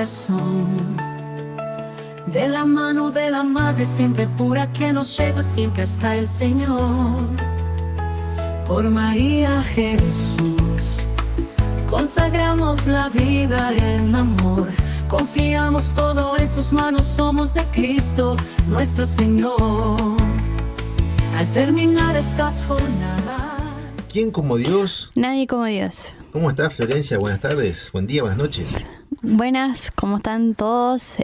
corazón. De la mano de la Madre siempre pura que nos lleva siempre hasta el Señor. Por María Jesús consagramos la vida en amor. Confiamos todo en sus manos, somos de Cristo nuestro Señor. Al terminar estas jornadas, ¿quién como Dios? Nadie como Dios. ¿Cómo está Florencia? Buenas tardes, buen día, buenas noches. Buenas, ¿cómo están todos?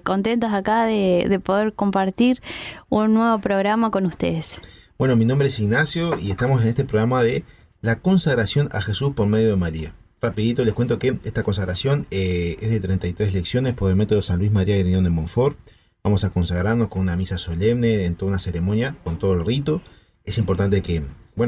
Contentos acá de poder compartir un nuevo programa con ustedes. Bueno, mi nombre es Ignacio y estamos en este programa de la consagración a Jesús por medio de María. Rapidito les cuento que esta consagración es de 33 lecciones por el método San Luis María Griñón de Montfort. Vamos a consagrarnos con una misa solemne, en toda una ceremonia, con todo el rito. Es importante que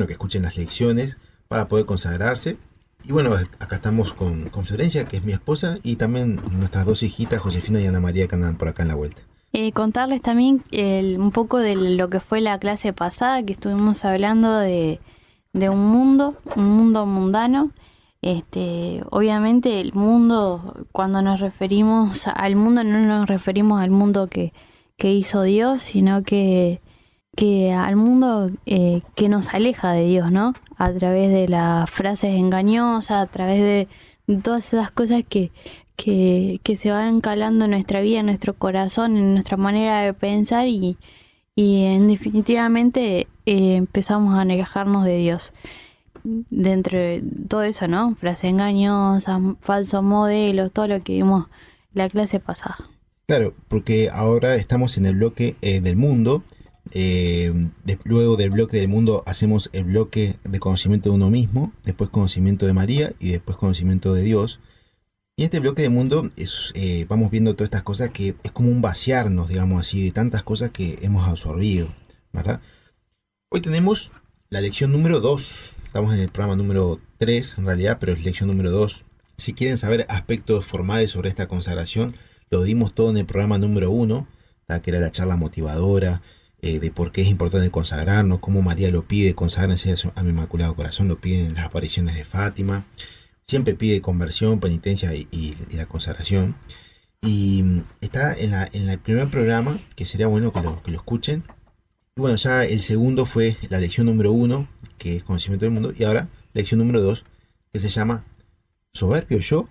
escuchen las lecciones para poder consagrarse. Y bueno, acá estamos con Florencia, que es mi esposa, y también nuestras dos hijitas, Josefina y Ana María, que andan por acá en la vuelta. Contarles también un poco de lo que fue la clase pasada, que estuvimos hablando de un mundo mundano. Obviamente el mundo, cuando nos referimos al mundo, no nos referimos al mundo que hizo Dios, sino que al mundo que nos aleja de Dios, ¿no? A través de las frases engañosas, a través de todas esas cosas que se van calando en nuestra vida, en nuestro corazón, en nuestra manera de pensar y definitivamente empezamos a alejarnos de Dios. Dentro de todo eso, ¿no? Frases engañosas, falsos modelos, todo lo que vimos la clase pasada. Claro, porque ahora estamos en el bloque del mundo. Luego del bloque del mundo hacemos el bloque de conocimiento de uno mismo, después conocimiento de María y después conocimiento de Dios. Y este bloque de mundo vamos viendo todas estas cosas que es como un vaciarnos, digamos así, de tantas cosas que hemos absorbido, ¿verdad? Hoy tenemos la lección número 2. Estamos en el programa número 3 en realidad, pero es lección número 2. Si quieren saber aspectos formales sobre esta consagración, lo dimos todo en el programa número 1, que era la charla motivadora, de por qué es importante consagrarnos, cómo María lo pide, consagrense a mi Inmaculado Corazón, lo piden en las apariciones de Fátima. Siempre pide conversión, penitencia y la consagración. Y está en el primer programa, que sería bueno que lo escuchen. Y bueno, ya el segundo fue la lección número 1, que es conocimiento del mundo. Y ahora, lección número 2, que se llama ¿soberbio yo?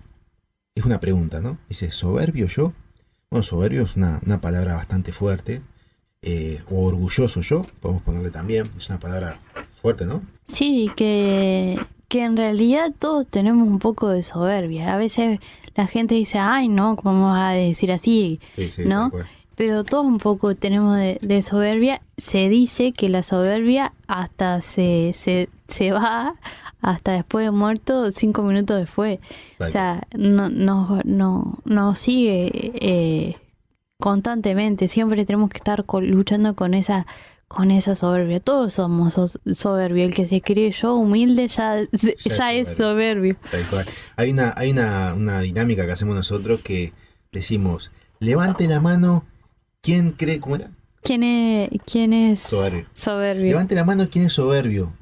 Es una pregunta, ¿no? Dice, ¿soberbio yo? Bueno, soberbio es una palabra bastante fuerte. O orgulloso yo, podemos ponerle también. Es una palabra fuerte, ¿no? Sí, que en realidad todos tenemos un poco de soberbia. A veces la gente dice, ay, no, ¿cómo me vas a decir así? Sí, ¿no? Pero todos un poco tenemos de soberbia. Se dice que la soberbia hasta se va hasta después de muerto, 5 minutos después. Vale. O sea, no sigue constantemente. Siempre tenemos que estar luchando con esa soberbia. Todos somos soberbios. El que se cree yo humilde ya es soberbio. Hay una dinámica que hacemos nosotros que decimos, levante la mano, ¿quién cree? ¿Cómo era? ¿Quién es soberbio? Levante la mano, ¿quién es soberbio?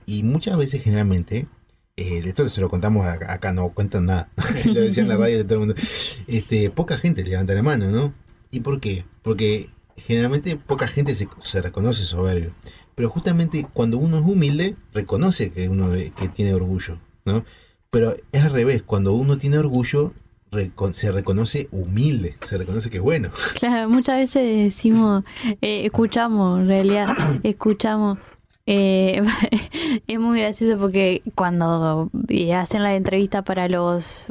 Y muchas veces, generalmente, esto se lo contamos acá, no cuentan nada. Lo decía en la radio de todo el mundo. Poca gente levanta la mano, ¿no? ¿Y por qué? Porque generalmente poca gente se reconoce soberbio. Pero justamente cuando uno es humilde, reconoce que tiene orgullo, ¿no? Pero es al revés, cuando uno tiene orgullo, se reconoce humilde, se reconoce que es bueno. Claro, muchas veces decimos, escuchamos, es muy gracioso porque cuando hacen la entrevista para los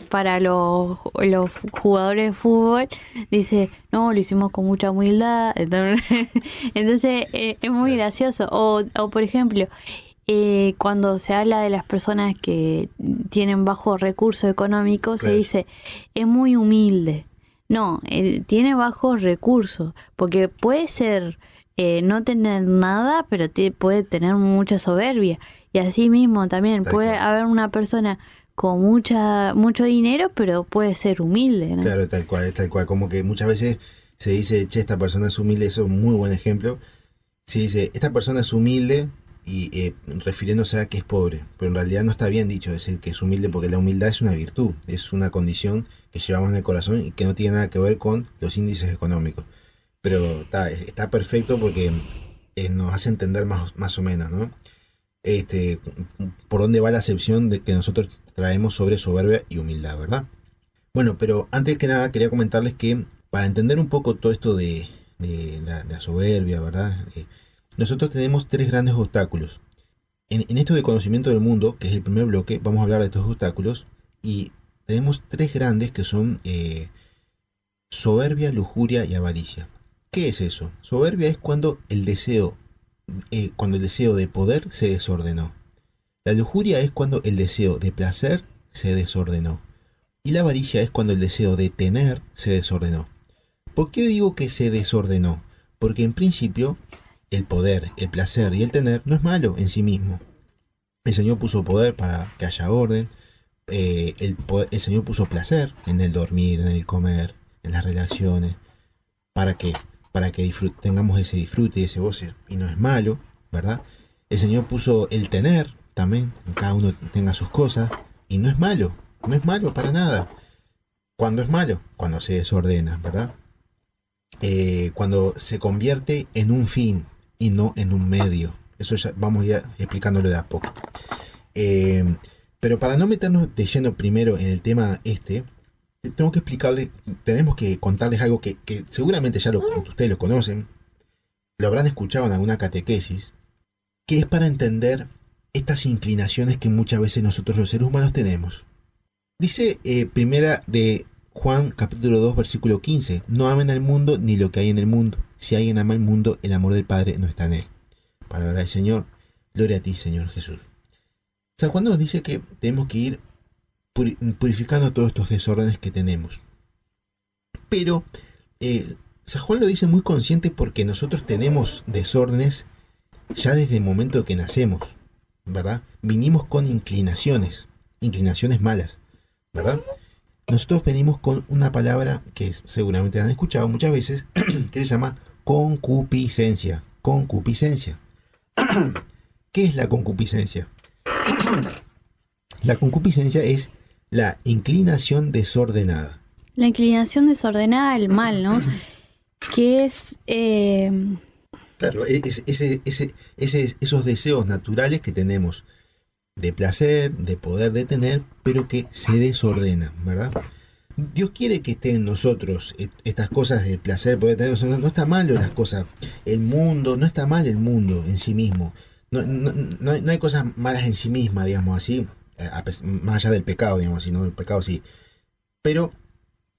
jugadores de fútbol, dice, no, lo hicimos con mucha humildad. Entonces es muy gracioso. O por ejemplo, cuando se habla de las personas que tienen bajos recursos económicos, claro, se dice, es muy humilde. No, tiene bajos recursos, porque puede ser no tener nada, pero puede tener mucha soberbia. Y así mismo también puede haber una persona con mucho dinero, pero puede ser humilde, ¿no? Claro, tal cual. Como que muchas veces se dice, che, esta persona es humilde, eso es un muy buen ejemplo. Se dice, esta persona es humilde, y refiriéndose a que es pobre, pero en realidad no está bien dicho decir que es humilde, porque la humildad es una virtud, es una condición que llevamos en el corazón y que no tiene nada que ver con los índices económicos. Pero está perfecto porque nos hace entender más o menos, ¿no? Por dónde va la acepción de que nosotros traemos sobre soberbia y humildad, ¿verdad? Bueno, pero antes que nada quería comentarles que para entender un poco todo esto de la soberbia, ¿verdad? Nosotros tenemos tres grandes obstáculos. En esto de conocimiento del mundo, que es el primer bloque, vamos a hablar de estos obstáculos y tenemos tres grandes que son soberbia, lujuria y avaricia. ¿Qué es eso? Soberbia es cuando el deseo de poder se desordenó. La lujuria es cuando el deseo de placer se desordenó. Y la avaricia es cuando el deseo de tener se desordenó. ¿Por qué digo que se desordenó? Porque en principio el poder, el placer y el tener no es malo en sí mismo. El Señor puso poder para que haya orden. El Señor puso placer en el dormir, en el comer, en las relaciones. ¿Para qué? Para que tengamos ese disfrute y ese goce. Y no es malo, ¿verdad? El Señor puso el tener también. En cada uno tenga sus cosas. Y no es malo. No es malo para nada. ¿Cuándo es malo? Cuando se desordena, ¿verdad? Cuando se convierte en un fin y no en un medio. Eso ya vamos a ir explicándolo de a poco. Pero para no meternos de lleno primero en el tema tengo que explicarles, tenemos que contarles algo que seguramente ya ustedes lo conocen, lo habrán escuchado en alguna catequesis, que es para entender estas inclinaciones que muchas veces nosotros los seres humanos tenemos. Dice primera de Juan capítulo 2 versículo 15, no amen al mundo ni lo que hay en el mundo. Si alguien ama el mundo, el amor del Padre no está en él. Palabra del Señor, gloria a ti, Señor Jesús. San Juan nos dice que tenemos que ir purificando todos estos desórdenes que tenemos. Pero San Juan lo dice muy consciente porque nosotros tenemos desórdenes ya desde el momento que nacemos, ¿verdad? Vinimos con inclinaciones malas, ¿verdad? Nosotros venimos con una palabra que seguramente han escuchado muchas veces, que se llama concupiscencia. Concupiscencia. ¿Qué es la concupiscencia? La concupiscencia es la inclinación desordenada. La inclinación desordenada al mal, ¿no? Que es... Claro, esos deseos naturales que tenemos de placer, de poder, de tener, pero que se desordenan, ¿verdad? Dios quiere que estén en nosotros estas cosas de placer, poder tener, no está malo las cosas. El mundo, no está mal el mundo en sí mismo. No hay cosas malas en sí mismas, digamos así, más allá del pecado, digamos así, no el pecado sí. Pero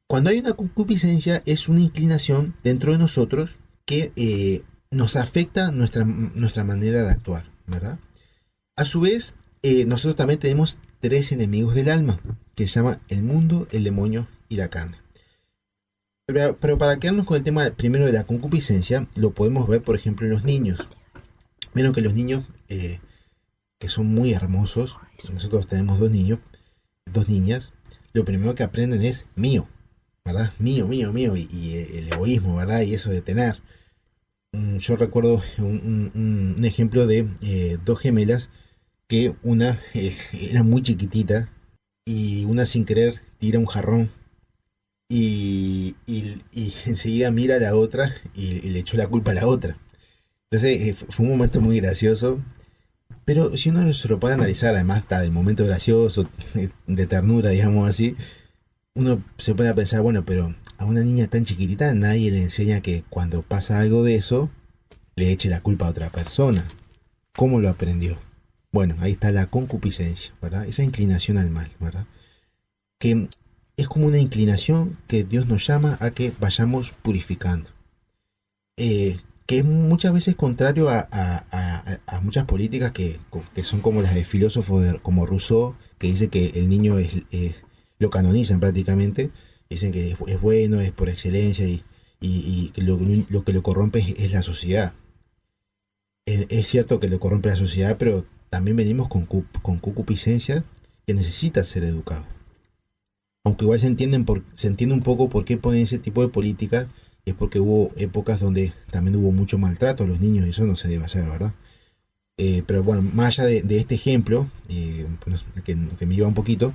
cuando hay una concupiscencia es una inclinación dentro de nosotros que nos afecta nuestra manera de actuar, ¿verdad? A su vez, nosotros también tenemos tres enemigos del alma, que se llaman el mundo, el demonio y la carne. Pero para quedarnos con el tema primero de la concupiscencia, lo podemos ver, por ejemplo, en los niños. Vieron que los niños, que son muy hermosos, nosotros tenemos dos niñas, lo primero que aprenden es mío, ¿verdad? Mío, y el egoísmo, ¿verdad? Y eso de tener. Yo recuerdo un ejemplo de dos gemelas, que una era muy chiquitita y una sin querer tira un jarrón y enseguida mira a la otra y le echó la culpa a la otra. Entonces fue un momento muy gracioso, pero si uno se lo puede analizar, además está el momento gracioso, de ternura, digamos así, uno se pone a pensar, bueno, pero a una niña tan chiquitita nadie le enseña que cuando pasa algo de eso le eche la culpa a otra persona. ¿Cómo lo aprendió? Bueno, ahí está la concupiscencia, ¿verdad? Esa inclinación al mal, ¿verdad? Que es como una inclinación que Dios nos llama a que vayamos purificando. Que es muchas veces contrario a muchas políticas que son como las de filósofos como Rousseau, que dice que el niño lo canonizan prácticamente, dicen que es bueno, es por excelencia y que lo que lo corrompe es la sociedad. Es cierto que lo corrompe la sociedad, pero también venimos con concupiscencia que necesita ser educado. Aunque igual se entiende un poco por qué ponen ese tipo de políticas, es porque hubo épocas donde también hubo mucho maltrato a los niños y eso no se debe hacer, ¿verdad? Pero bueno, más allá de este ejemplo, que me iba un poquito,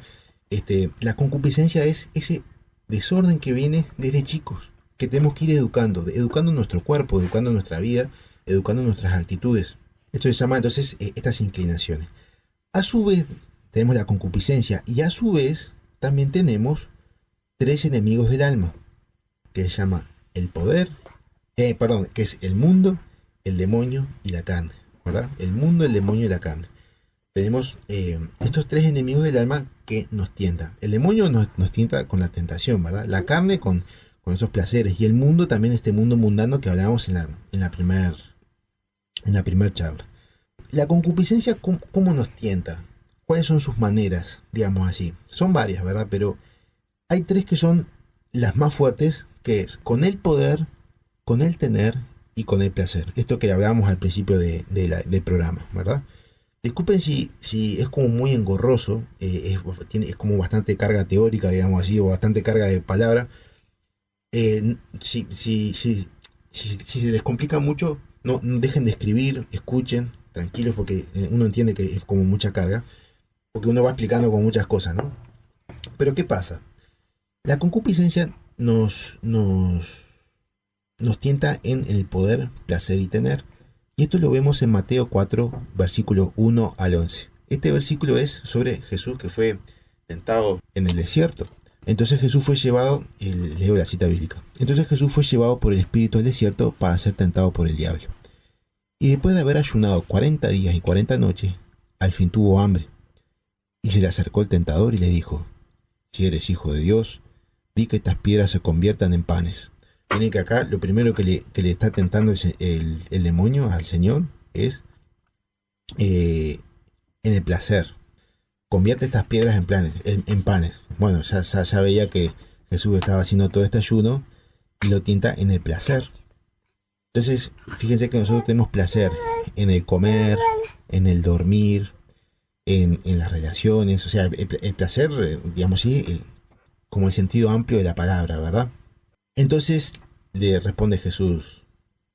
la concupiscencia es ese desorden que viene desde chicos, que tenemos que ir educando nuestro cuerpo, educando nuestra vida, educando nuestras actitudes. Esto se llama entonces estas inclinaciones. A su vez tenemos la concupiscencia y a su vez también tenemos tres enemigos del alma, que se llama el poder, que es el mundo, el demonio y la carne, ¿verdad? El mundo, el demonio y la carne. Tenemos estos tres enemigos del alma que nos tientan. El demonio nos tienta con la tentación, ¿verdad? La carne con esos placeres, y el mundo también, este mundo mundano que hablábamos en la primera charla. La concupiscencia, ¿cómo nos tienta? ¿Cuáles son sus maneras, digamos así? Son varias, ¿verdad? Pero hay tres que son las más fuertes, que es con el poder, con el tener y con el placer. Esto que hablábamos al principio del programa, ¿verdad? Disculpen si es como muy engorroso, es como bastante carga teórica, digamos así, o bastante carga de palabra. Si se les complica mucho, no dejen de escribir, escuchen, tranquilos, porque uno entiende que es como mucha carga, porque uno va explicando con muchas cosas, ¿no? Pero ¿qué pasa? La concupiscencia nos tienta en el poder, placer y tener. Y esto lo vemos en Mateo 4, versículo 1 al 11. Este versículo es sobre Jesús, que fue tentado en el desierto. Entonces Jesús fue llevado, leo la cita bíblica. Entonces Jesús fue llevado por el Espíritu al desierto para ser tentado por el diablo. Y después de haber ayunado 40 días y 40 noches, al fin tuvo hambre. Y se le acercó el tentador y le dijo: si eres hijo de Dios, di que estas piedras se conviertan en panes. Tiene que acá lo primero que le está tentando el demonio al Señor es en el placer. Convierte estas piedras en panes. Bueno, ya veía que Jesús estaba haciendo todo este ayuno y lo tienta en el placer. Entonces, fíjense que nosotros tenemos placer en el comer, en el dormir, en las relaciones. O sea, el placer, digamos así, como el sentido amplio de la palabra, ¿verdad? Entonces le responde Jesús: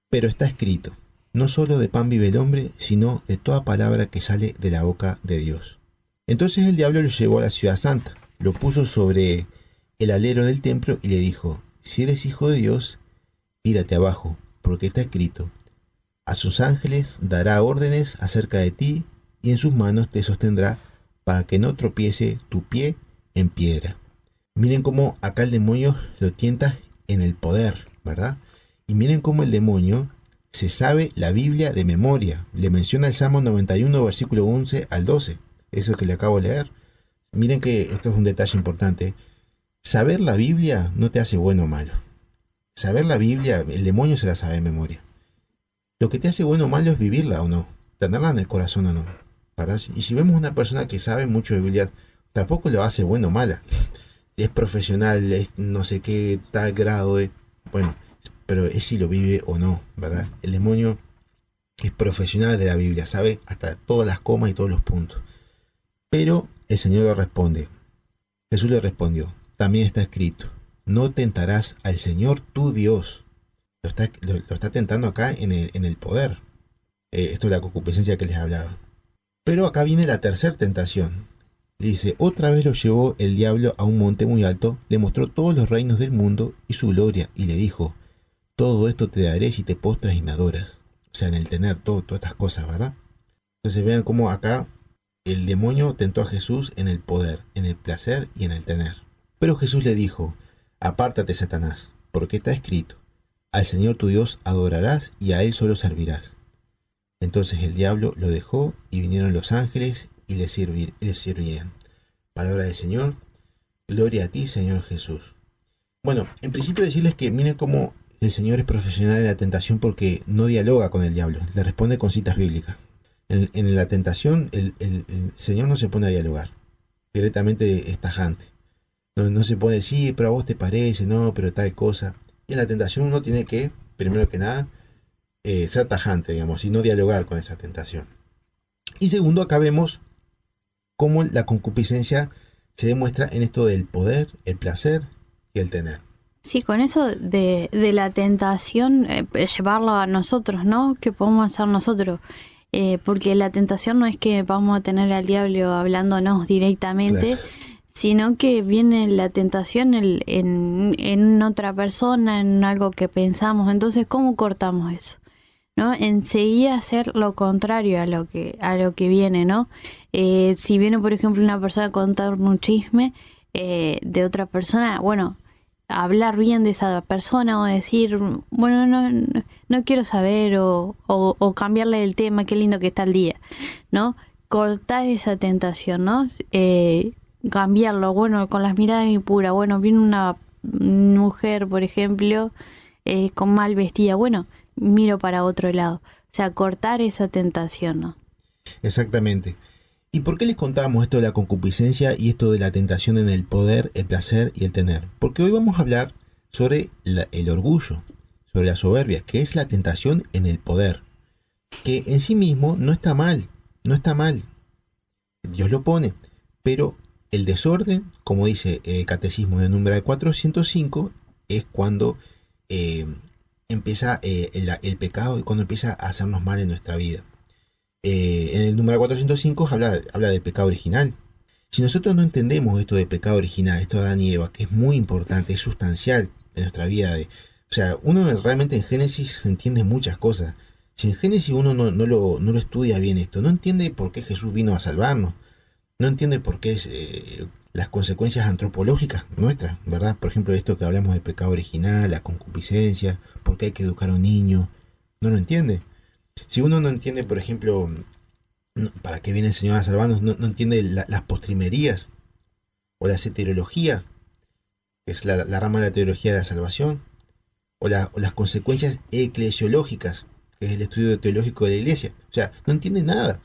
pero está escrito, no solo de pan vive el hombre, sino de toda palabra que sale de la boca de Dios. Entonces el diablo lo llevó a la ciudad santa, lo puso sobre el alero del templo y le dijo: si eres hijo de Dios, tírate abajo, porque está escrito: a sus ángeles dará órdenes acerca de ti, y en sus manos te sostendrá para que no tropiece tu pie en piedra. Miren cómo acá el demonio lo tienta en el poder, ¿verdad? Y miren cómo el demonio se sabe la Biblia de memoria. Le menciona el Salmo 91, versículo 11 al 12. Eso que le acabo de leer. Miren que esto es un detalle importante. Saber la Biblia no te hace bueno o malo. Saber la Biblia, el demonio se la sabe de memoria. Lo que te hace bueno o malo es vivirla o no. Tenerla en el corazón o no, ¿verdad? Y si vemos una persona que sabe mucho de Biblia, tampoco lo hace bueno o mala. Es profesional, es no sé qué tal grado de... Bueno, pero es si lo vive o no, ¿verdad? El demonio es profesional de la Biblia, sabe hasta todas las comas y todos los puntos. Pero el Señor le responde. Jesús le respondió: también está escrito, no tentarás al Señor tu Dios. Lo está tentando acá en el poder. Esto es la concupiscencia que les hablaba. Pero acá viene la tercera tentación. Dice: otra vez lo llevó el diablo a un monte muy alto, le mostró todos los reinos del mundo y su gloria, y le dijo: todo esto te daré si te postras y me adoras. O sea, en el tener todas estas cosas, ¿verdad? Entonces vean cómo acá el demonio tentó a Jesús en el poder, en el placer y en el tener. Pero Jesús le dijo: apártate, Satanás, porque está escrito: al Señor tu Dios adorarás y a Él solo servirás. Entonces el diablo lo dejó y vinieron los ángeles y le sirvían. Palabra del Señor. Gloria a ti, Señor Jesús. Bueno, en principio decirles que miren cómo el Señor es profesional en la tentación, porque no dialoga con el diablo, le responde con citas bíblicas. En la tentación el Señor no se pone a dialogar, directamente es tajante. No se puede decir, pero a vos te parece, no, pero tal cosa. Y en la tentación uno tiene que, primero que nada, ser tajante, digamos, y no dialogar con esa tentación. Y segundo, acá vemos cómo la concupiscencia se demuestra en esto del poder, el placer y el tener. Sí, con eso de la tentación, llevarlo a nosotros, ¿no? ¿Qué podemos hacer nosotros? porque la tentación no es que vamos a tener al diablo hablándonos directamente, Claro. sino que viene la tentación en otra persona, en algo que pensamos. Entonces, ¿cómo cortamos eso? ¿No? Enseguida hacer lo contrario a lo que viene, ¿no? Si viene, por ejemplo, una persona a contar un chisme de otra persona, bueno, hablar bien de esa persona o decir, bueno, no quiero saber o cambiarle el tema, qué lindo que está el día, ¿no? Cortar esa tentación, ¿no? Cambiarlo, bueno, con las miradas impuras, bueno, viene una mujer, por ejemplo, con mal vestida, bueno, miro para otro lado. O sea, cortar esa tentación, ¿no? Exactamente. ¿Y por qué les contábamos esto de la concupiscencia y esto de la tentación en el poder, el placer y el tener? Porque hoy vamos a hablar sobre el orgullo, sobre la soberbia, que es la tentación en el poder, que en sí mismo no está mal, no está mal. Dios lo pone, pero el desorden, como dice el Catecismo del numeral 405, es cuando empieza el pecado y cuando empieza a hacernos mal en nuestra vida. En el número 405 habla del pecado original. Si nosotros no entendemos esto del pecado original, esto de Adán y Eva, que es muy importante, es sustancial en nuestra vida, o sea, uno realmente en Génesis se entiende muchas cosas. Si en Génesis uno no lo estudia bien esto, no entiende por qué Jesús vino a salvarnos, no entiende por qué es las consecuencias antropológicas nuestras, ¿verdad? Por ejemplo, esto que hablamos de pecado original, la concupiscencia, por qué hay que educar a un niño, no lo entiende. Si uno no entiende, por ejemplo, para qué viene el Señor a salvarnos, no entiende las postrimerías o la soteriología, que es la rama de la teología de la salvación, o las consecuencias eclesiológicas, que es el estudio teológico de la iglesia. O sea, no entiende nada.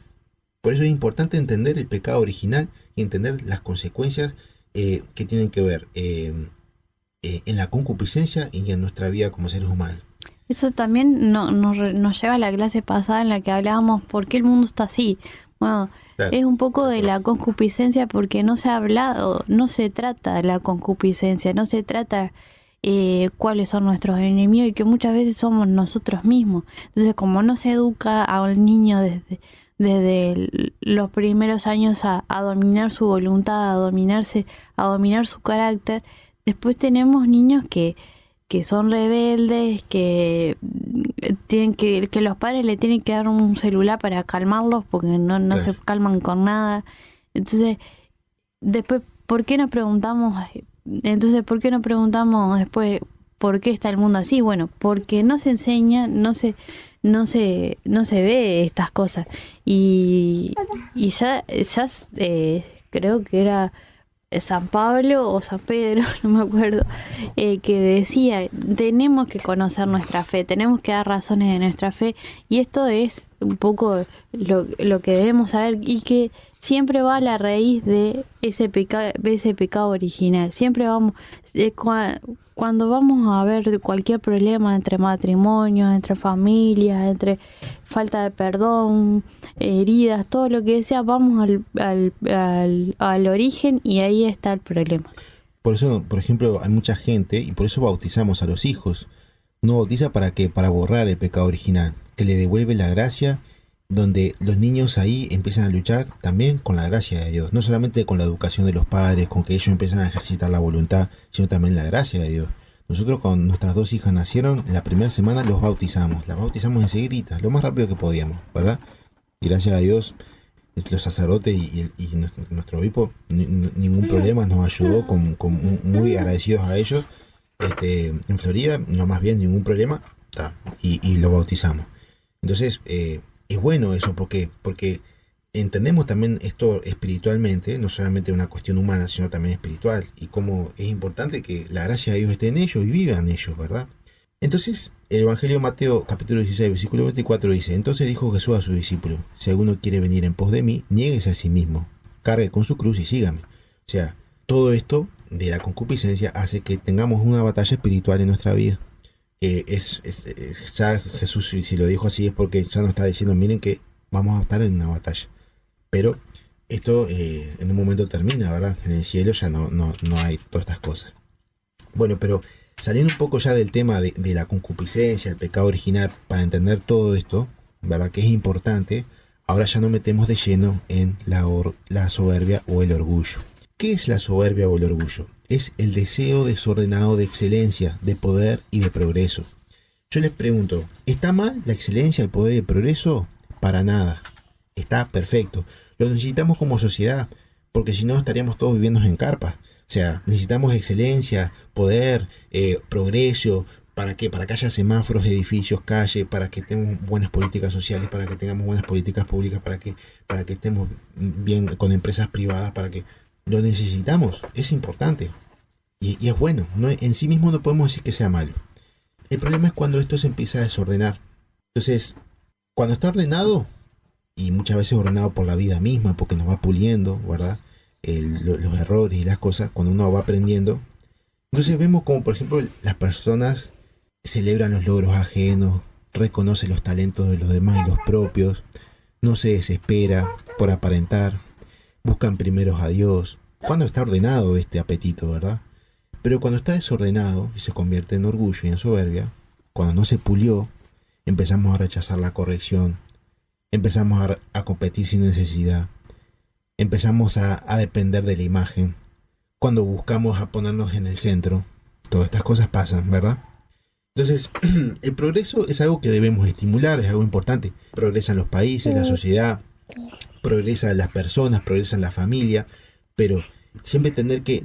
Por eso es importante entender el pecado original y entender las consecuencias que tienen que ver en la concupiscencia y en nuestra vida como seres humanos. Eso también nos lleva a la clase pasada en la que hablábamos por qué el mundo está así. Bueno, Claro. es un poco de la concupiscencia porque no se ha hablado, no se trata de la concupiscencia, no se trata cuáles son nuestros enemigos y que muchas veces somos nosotros mismos. Entonces, como no se educa a un niño desde los primeros años a dominar su voluntad, a dominar su carácter, después tenemos niños que son rebeldes, que tienen que los padres le tienen que dar un celular para calmarlos porque no Claro. se calman con nada. Entonces, después, ¿por qué no preguntamos después por qué está el mundo así? Bueno, porque no se enseña, no se ve estas cosas. Y ya creo que era San Pablo o San Pedro, no me acuerdo, que decía, tenemos que conocer nuestra fe, tenemos que dar razones de nuestra fe, y esto es un poco lo que debemos saber, y que siempre va a la raíz de ese pecado original. Siempre vamos, cuando vamos a ver cualquier problema entre matrimonios, entre familias, entre falta de perdón, heridas, todo lo que sea, vamos al origen y ahí está el problema. Por eso, por ejemplo, hay mucha gente, y por eso bautizamos a los hijos. Uno bautiza para qué, para borrar el pecado original, que le devuelve la gracia, donde los niños ahí empiezan a luchar también con la gracia de Dios, no solamente con la educación de los padres, con que ellos empiezan a ejercitar la voluntad, sino también la gracia de Dios. Nosotros cuando nuestras dos hijas nacieron, la primera semana las bautizamos enseguida, lo más rápido que podíamos, ¿verdad? Y gracias a Dios, los sacerdotes y nuestro obispo, ningún problema, nos ayudó, muy agradecidos a ellos, en Florida, no más bien ningún problema, y lo bautizamos. Entonces, es bueno eso, porque entendemos también esto espiritualmente, no solamente una cuestión humana, sino también espiritual, y cómo es importante que la gracia de Dios esté en ellos y vivan ellos, ¿verdad? Entonces, el Evangelio de Mateo, capítulo 16, versículo 24 dice: Entonces dijo Jesús a sus discípulos: Si alguno quiere venir en pos de mí, niéguese a sí mismo, cargue con su cruz y sígame. O sea, todo esto de la concupiscencia hace que tengamos una batalla espiritual en nuestra vida. Ya Jesús, si lo dijo así, es porque ya nos está diciendo, miren que vamos a estar en una batalla. Pero esto en un momento termina, ¿verdad? En el cielo ya no hay todas estas cosas. Bueno, pero saliendo un poco ya del tema de la concupiscencia, el pecado original, para entender todo esto, ¿verdad? Que es importante. Ahora ya nos metemos de lleno en la soberbia o el orgullo. ¿Qué es la soberbia o el orgullo? Es el deseo desordenado de excelencia, de poder y de progreso. Yo les pregunto, ¿está mal la excelencia, el poder y el progreso? Para nada. Está perfecto. Lo necesitamos como sociedad, porque si no estaríamos todos viviendo en carpas. O sea, necesitamos excelencia, poder, progreso. ¿Para qué? Para que haya semáforos, edificios, calles, para que tengamos buenas políticas sociales, para que tengamos buenas políticas públicas, para que estemos bien con empresas privadas, para que lo necesitamos. Es importante. Y es bueno. No, en sí mismo no podemos decir que sea malo. El problema es cuando esto se empieza a desordenar. Entonces, cuando está ordenado, y muchas veces ordenado por la vida misma, porque nos va puliendo, ¿verdad? Los errores y las cosas, cuando uno va aprendiendo. Entonces vemos como, por ejemplo, las personas celebran los logros ajenos, reconocen los talentos de los demás y los propios, no se desespera por aparentar, buscan primeros a Dios. Cuando está ordenado este apetito, ¿verdad? Pero cuando está desordenado y se convierte en orgullo y en soberbia, cuando no se pulió, empezamos a rechazar la corrección, empezamos a competir sin necesidad, empezamos a depender de la imagen, cuando buscamos a ponernos en el centro, todas estas cosas pasan, ¿verdad? Entonces, el progreso es algo que debemos estimular, es algo importante. Progresan los países, la sociedad, progresan las personas, progresan la familia, pero siempre tener que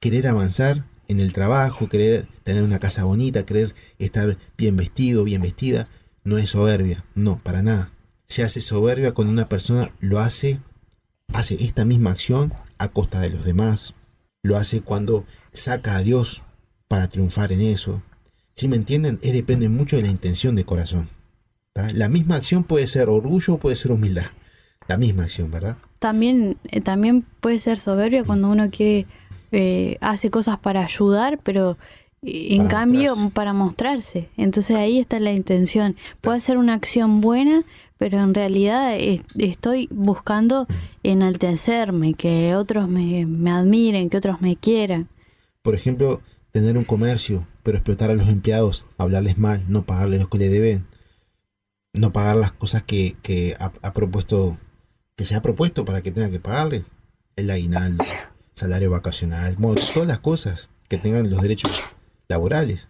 querer avanzar en el trabajo, querer tener una casa bonita, querer estar bien vestido, bien vestida, no es soberbia, no, para nada. Se hace soberbia cuando una persona lo hace esta misma acción a costa de los demás, lo hace cuando saca a Dios para triunfar en eso. ¿Sí me entienden? Depende mucho de la intención de corazón, ¿tá? La misma acción puede ser orgullo o puede ser humildad, la misma acción, ¿verdad? También puede ser soberbia cuando uno quiere, hace cosas para ayudar, pero en cambio para mostrarse. Entonces ahí está la intención. Puede ser una acción buena, pero en realidad estoy buscando enaltecerme, que otros me admiren, que otros me quieran. Por ejemplo, tener un comercio, pero explotar a los empleados, hablarles mal, no pagarles lo que le deben, no pagar las cosas que se ha propuesto para que tenga que pagarles, el aguinaldo, salario vacacional, todas las cosas que tengan los derechos laborales.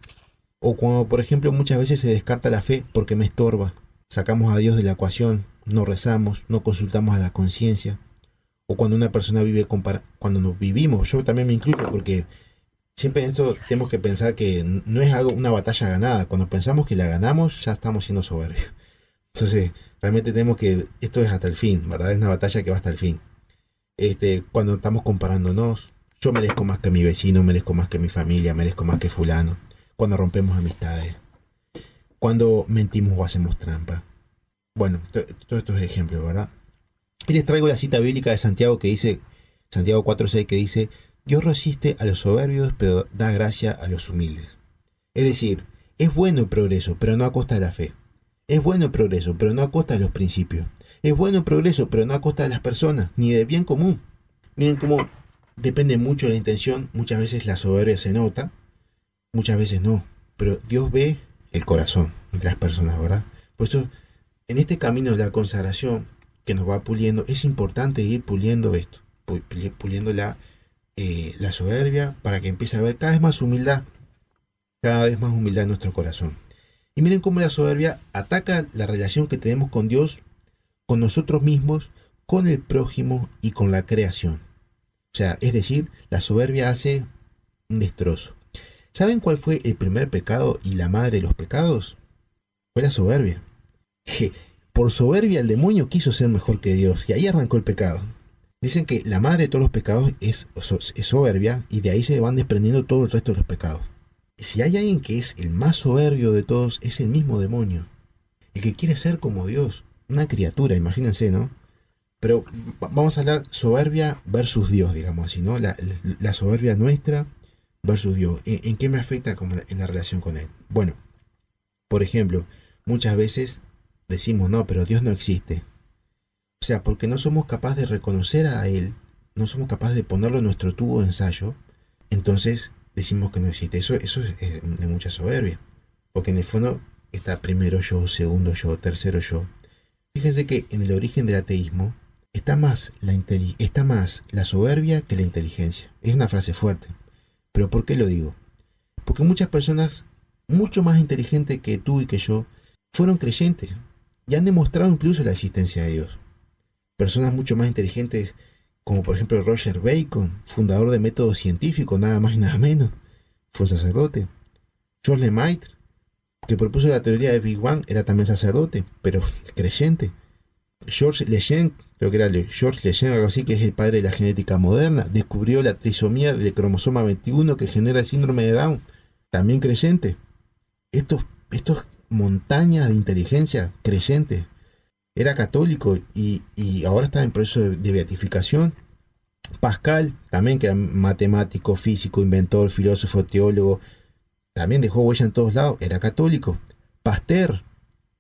O cuando, por ejemplo, muchas veces se descarta la fe porque me estorba, sacamos a Dios de la ecuación, no rezamos, no consultamos a la conciencia. O cuando una persona vive cuando nos vivimos, yo también me incluyo, porque siempre en esto tenemos que pensar que no es una batalla ganada. Cuando pensamos que la ganamos, ya estamos siendo soberbios. Entonces, realmente tenemos que, esto es hasta el fin, ¿verdad? Es una batalla que va hasta el fin. Cuando estamos comparándonos, yo merezco más que mi vecino, merezco más que mi familia, merezco más que fulano. Cuando rompemos amistades, cuando mentimos o hacemos trampa. Bueno, todos estos ejemplos, ¿verdad? Y les traigo la cita bíblica de Santiago que dice, Santiago 4:6, que dice: Dios resiste a los soberbios, pero da gracia a los humildes. Es decir, es bueno el progreso, pero no a costa de la fe. Es bueno el progreso, pero no a costa de los principios. Es bueno el progreso, pero no a costa de las personas, ni del bien común. Miren cómo depende mucho de la intención. Muchas veces la soberbia se nota, muchas veces no. Pero Dios ve el corazón de las personas, ¿verdad? Por eso, en este camino de la consagración que nos va puliendo, es importante ir puliendo esto, puliendo la soberbia, para que empiece a haber cada vez más humildad en nuestro corazón. Y miren cómo la soberbia ataca la relación que tenemos con Dios, con nosotros mismos, con el prójimo y con la creación. O sea, es decir, la soberbia hace un destrozo. ¿Saben cuál fue el primer pecado y la madre de los pecados? Fue la soberbia. Que por soberbia el demonio quiso ser mejor que Dios, y ahí arrancó el pecado. Dicen que la madre de todos los pecados es soberbia, y de ahí se van desprendiendo todo el resto de los pecados. Si hay alguien que es el más soberbio de todos, es el mismo demonio. El que quiere ser como Dios. Una criatura, imagínense, ¿no? Pero vamos a hablar soberbia versus Dios, digamos así, ¿no? La soberbia nuestra versus Dios. ¿En qué me afecta en la relación con Él? Bueno, por ejemplo, muchas veces decimos, no, pero Dios no existe. O sea, porque no somos capaces de reconocer a Él, no somos capaces de ponerlo en nuestro tubo de ensayo, entonces decimos que no existe. Eso es de mucha soberbia. Porque en el fondo está primero yo, segundo yo, tercero yo. Fíjense que en el origen del ateísmo está más la soberbia que la inteligencia. Es una frase fuerte. ¿Pero por qué lo digo? Porque muchas personas, mucho más inteligentes que tú y que yo, fueron creyentes y han demostrado incluso la existencia de Dios. Personas mucho más inteligentes, como por ejemplo Roger Bacon, fundador de método científico, nada más y nada menos, fue un sacerdote. George Lemaitre, que propuso la teoría de Big Bang, era también sacerdote, pero creyente. George Legend, creo que era George Legend, algo así, que es el padre de la genética moderna, descubrió la trisomía del cromosoma 21 que genera el síndrome de Down, también creyente. Estos montañas de inteligencia creyentes. Era católico y ahora está en proceso de beatificación. Pascal, también, que era matemático, físico, inventor, filósofo, teólogo, también dejó huella en todos lados, era católico. Pasteur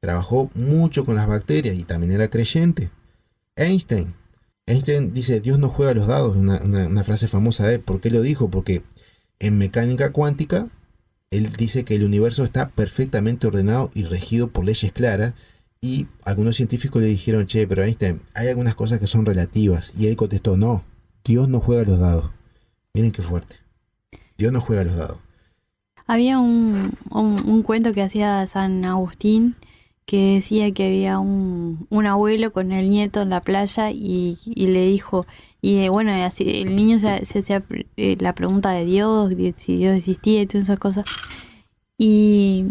trabajó mucho con las bacterias y también era creyente. Einstein dice: Dios no juega a los dados, una frase famosa de él. ¿Por qué lo dijo? Porque en mecánica cuántica él dice que el universo está perfectamente ordenado y regido por leyes claras, y algunos científicos le dijeron: che, pero Einstein, hay algunas cosas que son relativas, y él contestó: no, Dios no juega a los dados. Miren qué fuerte. Dios no juega a los dados. Había un cuento que hacía San Agustín, que decía que había un abuelo con el nieto en la playa y le dijo, y bueno, así, el niño se hacía la pregunta de Dios, de si Dios existía y todas esas cosas. Y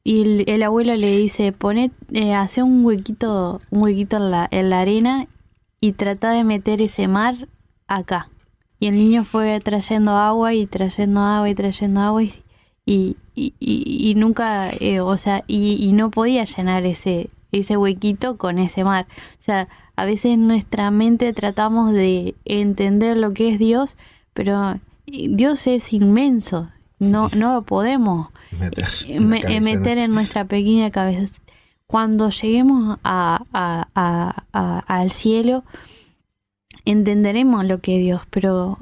el abuelo le dice: hace un huequito en la arena y trata de meter ese mar acá. Y el niño fue trayendo agua y trayendo agua y trayendo agua y nunca, y no podía llenar ese huequito con ese mar. O sea, a veces en nuestra mente tratamos de entender lo que es Dios, pero Dios es inmenso, no lo podemos meter en nuestra pequeña cabeza. Cuando lleguemos al cielo, entenderemos lo que es Dios, pero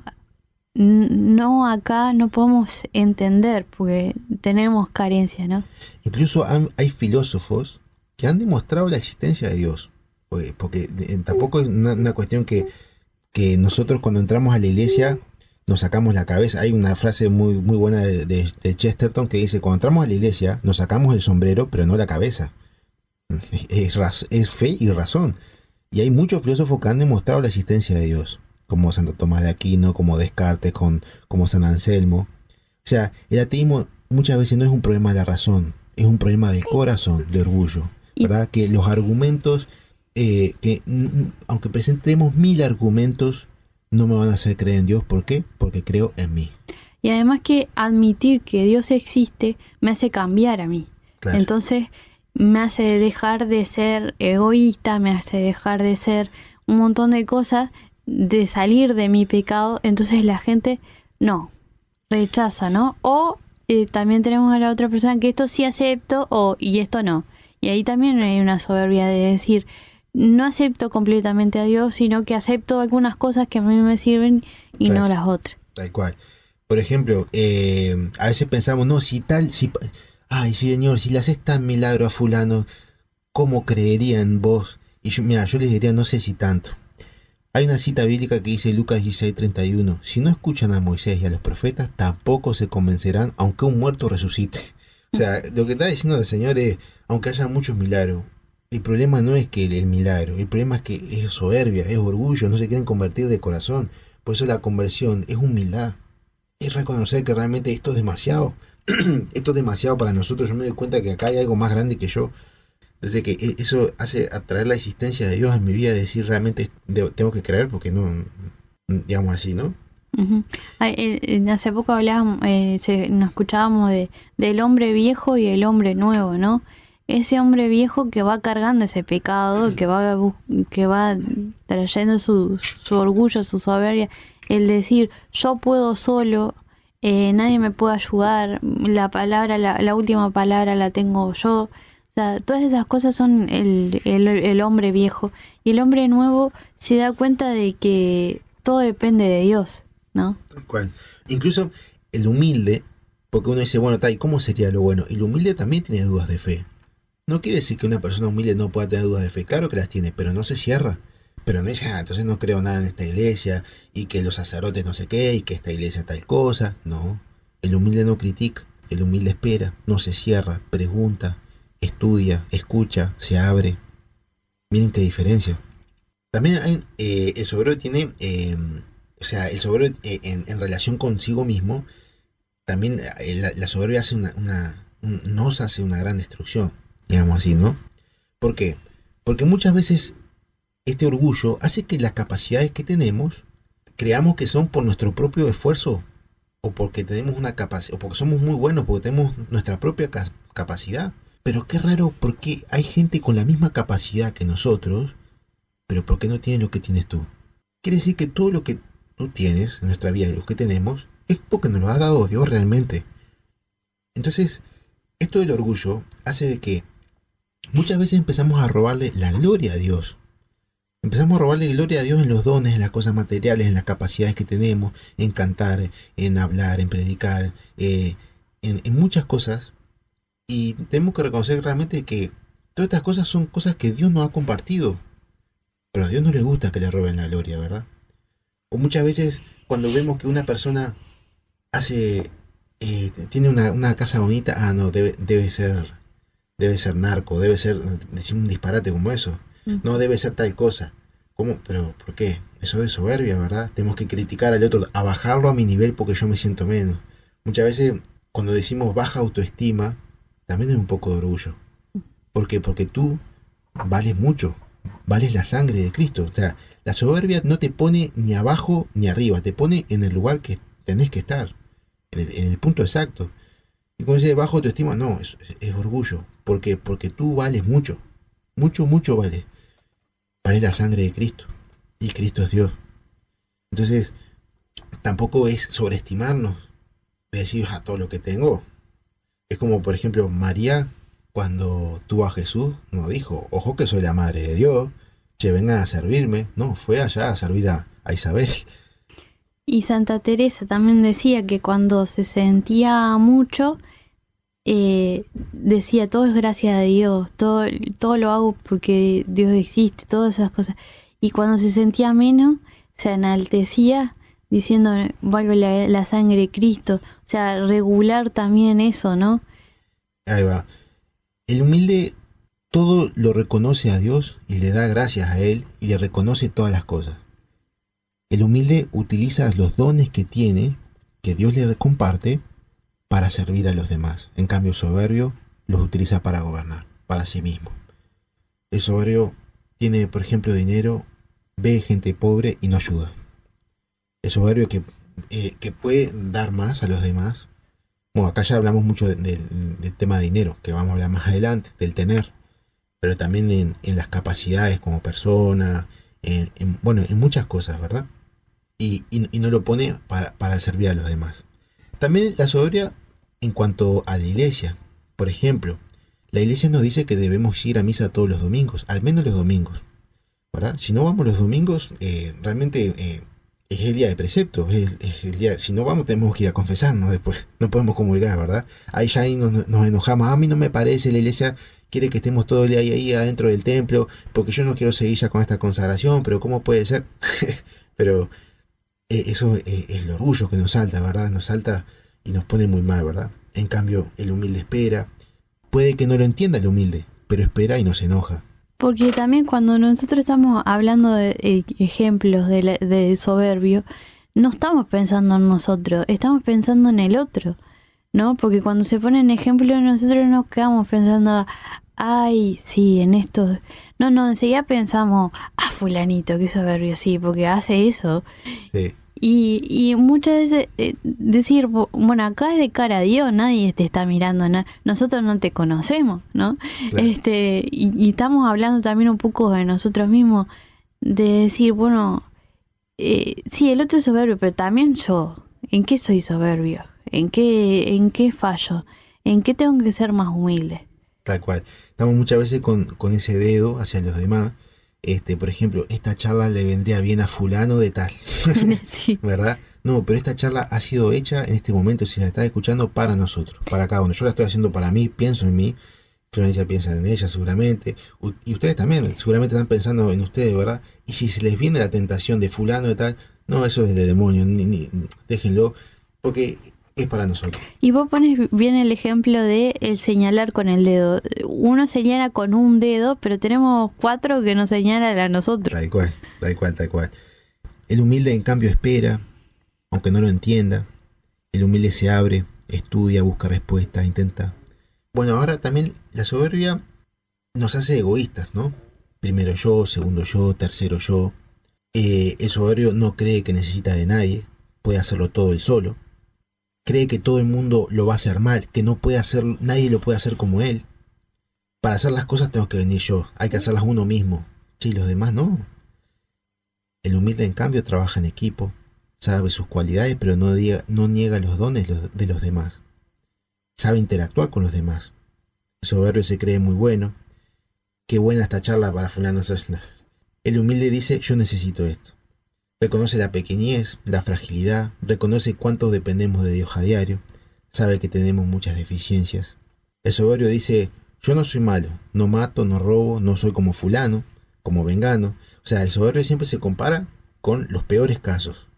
no, acá no podemos entender porque tenemos carencia, ¿no? Incluso hay filósofos que han demostrado la existencia de Dios, porque tampoco es una cuestión que nosotros cuando entramos a la iglesia nos sacamos la cabeza. Hay una frase muy buena de Chesterton que dice: cuando entramos a la iglesia nos sacamos el sombrero pero no la cabeza. Es fe y razón. Y hay muchos filósofos que han demostrado la existencia de Dios, como Santo Tomás de Aquino, como Descartes, como San Anselmo. O sea, el ateísmo muchas veces no es un problema de la razón, es un problema del corazón, de orgullo, ¿verdad? Que los argumentos, aunque presentemos 1000 argumentos, no me van a hacer creer en Dios. ¿Por qué? Porque creo en mí. Y además que admitir que Dios existe me hace cambiar a mí. Claro. Entonces me hace dejar de ser egoísta, me hace dejar de ser un montón de cosas, de salir de mi pecado. Entonces la gente rechaza, ¿no? O también tenemos a la otra persona que esto sí acepto y esto no. Y ahí también hay una soberbia de decir: no acepto completamente a Dios, sino que acepto algunas cosas que a mí me sirven y no las otras. Tal cual. Por ejemplo, a veces pensamos: no, ay, Señor, si le haces tan milagro a fulano, ¿cómo creería en vos? Y yo les diría: no sé si tanto. Hay una cita bíblica que dice Lucas 16:31: si no escuchan a Moisés y a los profetas, tampoco se convencerán, aunque un muerto resucite. O sea, lo que está diciendo el Señor es: aunque haya muchos milagros, el problema no es que el milagro, el problema es que es soberbia, es orgullo, no se quieren convertir de corazón. Por eso la conversión es humildad, es reconocer que realmente esto es demasiado. Esto es demasiado para nosotros. Yo me doy cuenta que acá hay algo más grande que yo. Entonces que eso hace atraer la existencia de Dios en mi vida, de decir: realmente tengo que creer, porque no, digamos así, ¿no? Uh-huh. Hace poco hablábamos, nos escuchábamos del hombre viejo y el hombre nuevo, ¿no? Ese hombre viejo que va cargando ese pecado, que va trayendo su orgullo, su soberbia, el decir: yo puedo solo, nadie me puede ayudar, la última palabra la tengo yo. O sea, todas esas cosas son el hombre viejo. Y el hombre nuevo se da cuenta de que todo depende de Dios, ¿no? Tal cual. Incluso el humilde, porque uno dice: bueno, ¿y cómo sería lo bueno? El humilde también tiene dudas de fe. No quiere decir que una persona humilde no pueda tener dudas de fe. Claro que las tiene, pero no se cierra. Pero no dice, entonces no creo nada en esta iglesia, y que los sacerdotes no sé qué, y que esta iglesia tal cosa. No, el humilde no critica, el humilde espera, no se cierra, pregunta, estudia, escucha, se abre. Miren qué diferencia. También el soberbio tiene, el soberbio en relación consigo mismo, también la soberbia hace nos hace una gran destrucción, digamos así, ¿no? ¿Por qué? Porque muchas veces este orgullo hace que las capacidades que tenemos creamos que son por nuestro propio esfuerzo, o porque tenemos una capacidad, o porque somos muy buenos, porque tenemos nuestra propia capacidad. Pero qué raro, porque hay gente con la misma capacidad que nosotros, pero ¿por qué no tiene lo que tienes tú? Quiere decir que todo lo que tú tienes en nuestra vida y lo que tenemos es porque nos lo ha dado Dios realmente. Entonces, esto del orgullo hace de que muchas veces empezamos a robarle la gloria a Dios. Empezamos a robarle gloria a Dios en los dones, en las cosas materiales, en las capacidades que tenemos, en cantar, en hablar, en predicar, en muchas cosas. Y tenemos que reconocer realmente que todas estas cosas son cosas que Dios nos ha compartido. Pero a Dios no le gusta que le roben la gloria, ¿verdad? O muchas veces cuando vemos que una persona tiene una casa bonita, no, debe ser narco, debe ser, decir un disparate como eso. No debe ser tal cosa. ¿Cómo? ¿Pero por qué? Eso es soberbia, ¿verdad? Tenemos que criticar al otro, a bajarlo a mi nivel porque yo me siento menos. Muchas veces cuando decimos baja autoestima, también es un poco de orgullo. ¿Por qué? Porque tú vales mucho, vales la sangre de Cristo. O sea, la soberbia no te pone ni abajo ni arriba, te pone en el lugar que tenés que estar, en el punto exacto. Y cuando dice bajo autoestima, no, es orgullo. ¿Por qué? Porque tú vales mucho, mucho vales. Vale la sangre de Cristo, y Cristo es Dios. Entonces, tampoco es sobreestimarnos, de decir, todo lo que tengo. Es como, por ejemplo, María, cuando tuvo a Jesús, no dijo, ojo que soy la madre de Dios, che, vengan a servirme. No, fue allá a servir a Isabel. Y Santa Teresa también decía que cuando se sentía mucho, decía, todo es gracias a Dios, todo lo hago porque Dios existe, todas esas cosas. Y cuando se sentía menos, se enaltecía diciendo, valgo la sangre de Cristo. O sea, regular también eso, ¿no? Ahí va. El humilde todo lo reconoce a Dios y le da gracias a Él y le reconoce todas las cosas. El humilde utiliza los dones que tiene, que Dios le comparte, para servir a los demás. En cambio, el soberbio los utiliza para gobernar, para sí mismo. El soberbio tiene, por ejemplo, dinero, ve gente pobre y no ayuda. El soberbio que puede dar más a los demás. Bueno, acá ya hablamos mucho del tema de dinero, que vamos a hablar más adelante, del tener, pero también en las capacidades como persona, en muchas cosas, ¿verdad? Y no lo pone para servir a los demás. También la soberbia en cuanto a la iglesia. Por ejemplo, la iglesia nos dice que debemos ir a misa todos los domingos, al menos los domingos, ¿verdad? Si no vamos los domingos, realmente es el día de precepto, es el día, si no vamos tenemos que ir a confesarnos después, no podemos comulgar, ¿verdad? Ahí nos enojamos, a mí no me parece, la iglesia quiere que estemos todo el día ahí adentro del templo, porque yo no quiero seguir ya con esta consagración, pero ¿cómo puede ser? Pero eso es el orgullo que nos salta, ¿verdad? Nos salta y nos pone muy mal, ¿verdad? En cambio, el humilde espera. Puede que no lo entienda el humilde, pero espera y no se enoja. Porque también cuando nosotros estamos hablando de ejemplos de soberbio, no estamos pensando en nosotros, estamos pensando en el otro, ¿no? Porque cuando se ponen ejemplos nosotros nos quedamos pensando, ay, sí, en esto. No, enseguida pensamos, fulanito, qué soberbio, sí, porque hace eso. Sí. Y muchas veces decir, bueno, acá es de cara a Dios, nadie te está mirando, nosotros no te conocemos, ¿no? Claro. Y estamos hablando también un poco de nosotros mismos, de decir, bueno, sí, el otro es soberbio, pero también yo, ¿en qué soy soberbio? ¿En qué fallo? ¿En qué tengo que ser más humilde? Tal cual. Estamos muchas veces con ese dedo hacia los demás. Por ejemplo, esta charla le vendría bien a fulano de tal, Sí. ¿verdad? No, pero esta charla ha sido hecha en este momento, si la estás escuchando, para nosotros, para cada uno. Yo la estoy haciendo para mí, pienso en mí. Florencia piensa en ella seguramente, y ustedes también seguramente están pensando en ustedes, ¿verdad? Y si se les viene la tentación de fulano y tal, no, eso es de demonio, déjenlo, porque es para nosotros. Y vos pones bien el ejemplo de el señalar con el dedo. Uno señala con un dedo, pero tenemos 4 que nos señalan a nosotros. Tal cual, tal cual, tal cual. El humilde en cambio espera, aunque no lo entienda. El humilde se abre, estudia, busca respuestas, intenta. Bueno, ahora también la soberbia nos hace egoístas, ¿no? Primero yo, segundo yo, tercero yo. El soberbio no cree que necesita de nadie, puede hacerlo todo él solo. Cree que todo el mundo lo va a hacer mal, que no puede hacer, nadie lo puede hacer como él. Para hacer las cosas tengo que venir yo, hay que hacerlas uno mismo. Che, y los demás no. El humilde en cambio trabaja en equipo, sabe sus cualidades, pero no niega los dones de los demás. Sabe interactuar con los demás. El soberbio se cree muy bueno. Qué buena esta charla para fulano. El humilde dice, yo necesito esto. Reconoce la pequeñez, la fragilidad, reconoce cuánto dependemos de Dios a diario, sabe que tenemos muchas deficiencias. El soberbio dice, yo no soy malo, no mato, no robo, no soy como fulano, como vengano. O sea, el soberbio siempre se compara con los peores casos,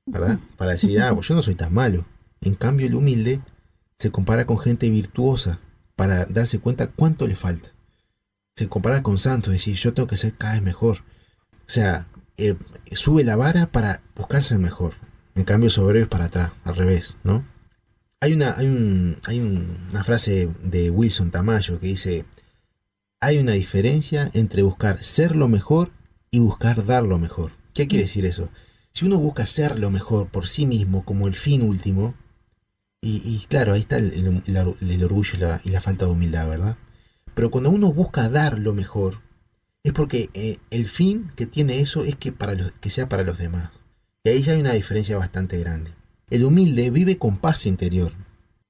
¿verdad? Para decir, pues yo no soy tan malo. En cambio, el humilde se compara con gente virtuosa para darse cuenta cuánto le falta. Se compara con santos, es decir, yo tengo que ser cada vez mejor. O sea, sube la vara para buscar ser mejor. En cambio, el soberbio es para atrás, al revés, ¿no? Hay una frase de Wilson Tamayo que dice, hay una diferencia entre buscar ser lo mejor y buscar dar lo mejor. ¿Qué quiere decir eso? Si uno busca ser lo mejor por sí mismo como el fin último, y claro, ahí está el orgullo y la falta de humildad, ¿verdad? Pero cuando uno busca dar lo mejor, es porque el fin que tiene eso es que sea para los demás. Y ahí ya hay una diferencia bastante grande. El humilde vive con paz interior.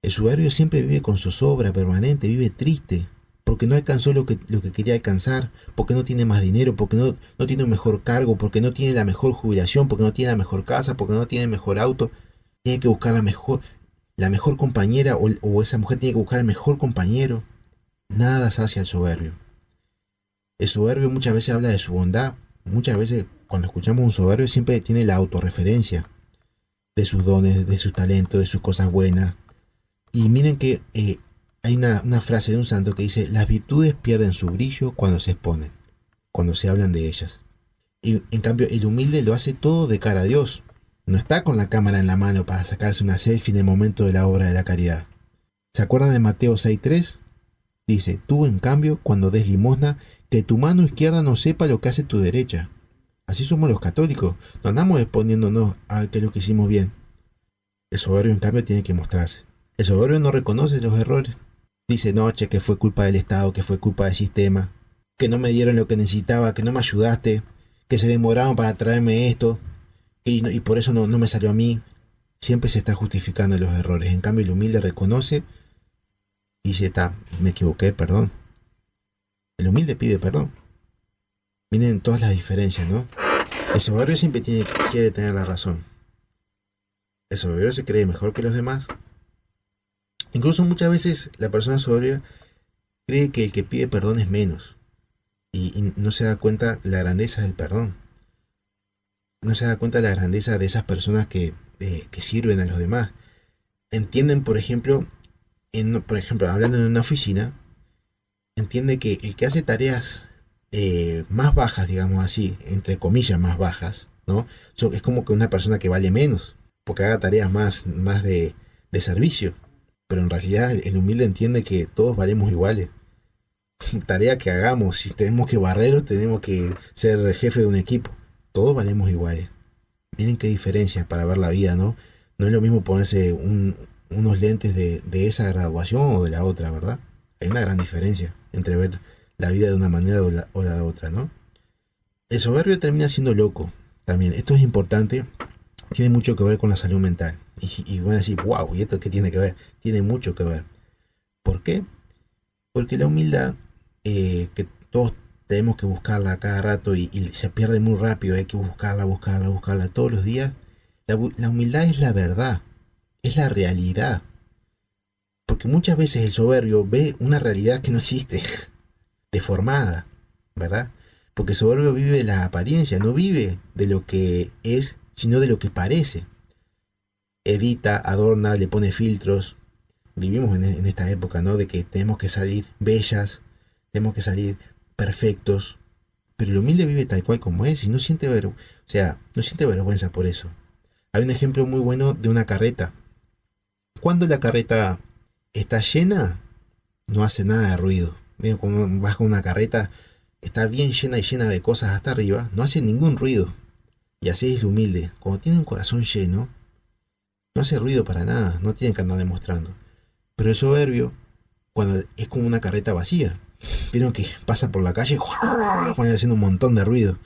El soberbio siempre vive con zozobra permanente, vive triste, porque no alcanzó lo que quería alcanzar, porque no tiene más dinero, porque no tiene un mejor cargo, porque no tiene la mejor jubilación, porque no tiene la mejor casa, porque no tiene el mejor auto. Tiene que buscar la mejor compañera, o esa mujer tiene que buscar el mejor compañero. Nada sacia al soberbio. El soberbio muchas veces habla de su bondad. Muchas veces cuando escuchamos un soberbio siempre tiene la autorreferencia de sus dones, de sus talentos, de sus cosas buenas. Y miren que hay una frase de un santo que dice, las virtudes pierden su brillo cuando se exponen, cuando se hablan de ellas. Y en cambio el humilde lo hace todo de cara a Dios. No está con la cámara en la mano para sacarse una selfie en el momento de la obra de la caridad. ¿Se acuerdan de Mateo 6.3? Dice, tú en cambio, cuando des limosna, que tu mano izquierda no sepa lo que hace tu derecha. Así somos los católicos, no andamos exponiéndonos a que lo que hicimos bien. El soberbio en cambio tiene que mostrarse. El soberbio no reconoce los errores. Dice, no, che, que fue culpa del Estado, que fue culpa del sistema, que no me dieron lo que necesitaba, que no me ayudaste, que se demoraron para traerme esto, y por eso no me salió a mí. Siempre se está justificando los errores. En cambio el humilde reconoce y dice, me equivoqué, perdón. El humilde pide perdón. Miren todas las diferencias, ¿no? El soberbio siempre quiere tener la razón. El soberbio se cree mejor que los demás. Incluso muchas veces la persona soberbia cree que el que pide perdón es menos. Y no se da cuenta la grandeza del perdón. No se da cuenta la grandeza de esas personas que sirven a los demás. Entienden, por ejemplo, hablando en una oficina, entiende que el que hace tareas más bajas, digamos así, entre comillas más bajas, ¿no? Es como que una persona que vale menos, porque haga tareas más de servicio. Pero en realidad el humilde entiende que todos valemos iguales. Tarea que hagamos, si tenemos que barrer o tenemos que ser el jefe de un equipo, todos valemos iguales. Miren qué diferencia para ver la vida, ¿no? No es lo mismo ponerse unos lentes de esa graduación o de la otra, ¿verdad? Hay una gran diferencia entre ver la vida de una manera o la de otra, ¿no? El soberbio termina siendo loco también. Esto es importante, tiene mucho que ver con la salud mental. Y van a decir, wow, ¿y esto qué tiene que ver? Tiene mucho que ver. ¿Por qué? Porque la humildad, que todos tenemos que buscarla a cada rato y se pierde muy rápido, hay que buscarla todos los días. La humildad es la verdad, es la realidad. Porque muchas veces el soberbio ve una realidad que no existe, deformada, ¿verdad? Porque el soberbio vive de la apariencia, no vive de lo que es, sino de lo que parece. Edita, adorna, le pone filtros. Vivimos en esta época, ¿no? De que tenemos que salir bellas, tenemos que salir perfectos. Pero el humilde vive tal cual como es y no siente no siente vergüenza por eso. Hay un ejemplo muy bueno de una carreta. Cuando la carreta está llena, no hace nada de ruido. Mira, cuando vas con una carreta, está bien llena y llena de cosas hasta arriba, no hace ningún ruido. Y así es el humilde. Cuando tiene un corazón lleno, no hace ruido para nada, no tiene que andar demostrando. Pero el soberbio, cuando es como una carreta vacía, vieron que pasa por la calle, van haciendo un montón de ruido,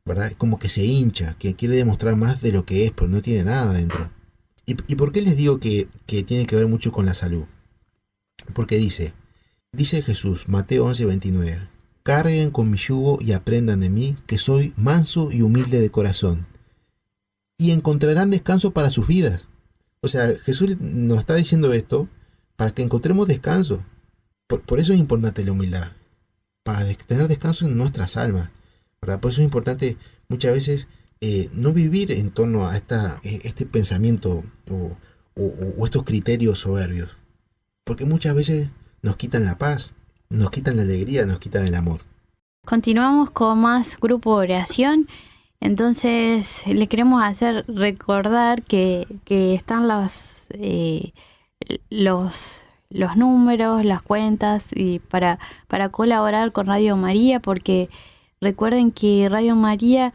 ¿verdad? Es como que se hincha, que quiere demostrar más de lo que es, pero no tiene nada dentro. ¿Y por qué les digo que tiene que ver mucho con la salud? Porque dice Jesús, Mateo 11:29, carguen con mi yugo y aprendan de mí, que soy manso y humilde de corazón, y encontrarán descanso para sus vidas. O sea, Jesús nos está diciendo esto para que encontremos descanso. Por eso es importante la humildad, para tener descanso en nuestras almas, ¿verdad? Por eso es importante muchas veces no vivir en torno a este pensamiento o estos criterios soberbios, porque muchas veces nos quitan la paz, nos quitan la alegría, nos quitan el amor. Continuamos con más grupo de oración. Entonces le queremos hacer recordar que están los números, las cuentas y para colaborar con Radio María, porque recuerden que Radio María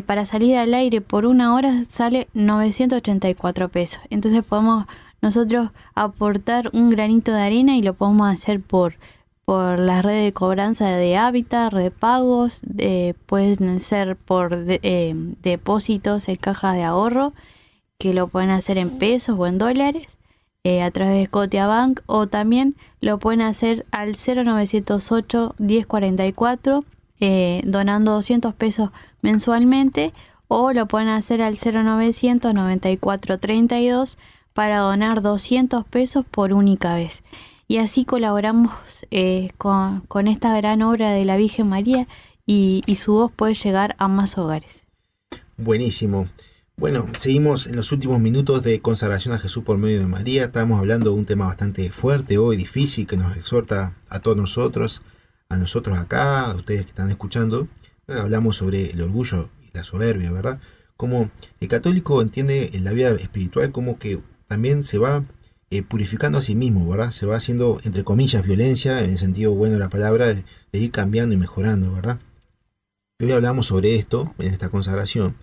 para salir al aire por 1 hora sale 984 pesos. Entonces podemos nosotros aportar un granito de arena y lo podemos hacer por las redes de cobranza de Hábitat, red de pagos, pueden ser por depósitos en cajas de ahorro, que lo pueden hacer en pesos o en dólares, a través de Scotiabank, o también lo pueden hacer al 0908 1044, donando 200 pesos mensualmente, o lo pueden hacer al 0900 94 32 para donar 200 pesos por única vez. Y así colaboramos con esta gran obra de la Virgen María y su voz puede llegar a más hogares. Buenísimo. Bueno, seguimos en los últimos minutos de consagración a Jesús por medio de María. Estamos hablando de un tema bastante fuerte hoy, difícil, que nos exhorta a todos nosotros, a nosotros acá, a ustedes que están escuchando. Hablamos sobre el orgullo y la soberbia, ¿verdad? Como el católico entiende en la vida espiritual como que también se va purificando a sí mismo, ¿verdad? Se va haciendo, entre comillas, violencia, en el sentido bueno de la palabra, de ir cambiando y mejorando, ¿verdad? Hoy hablamos sobre esto, en esta consagración,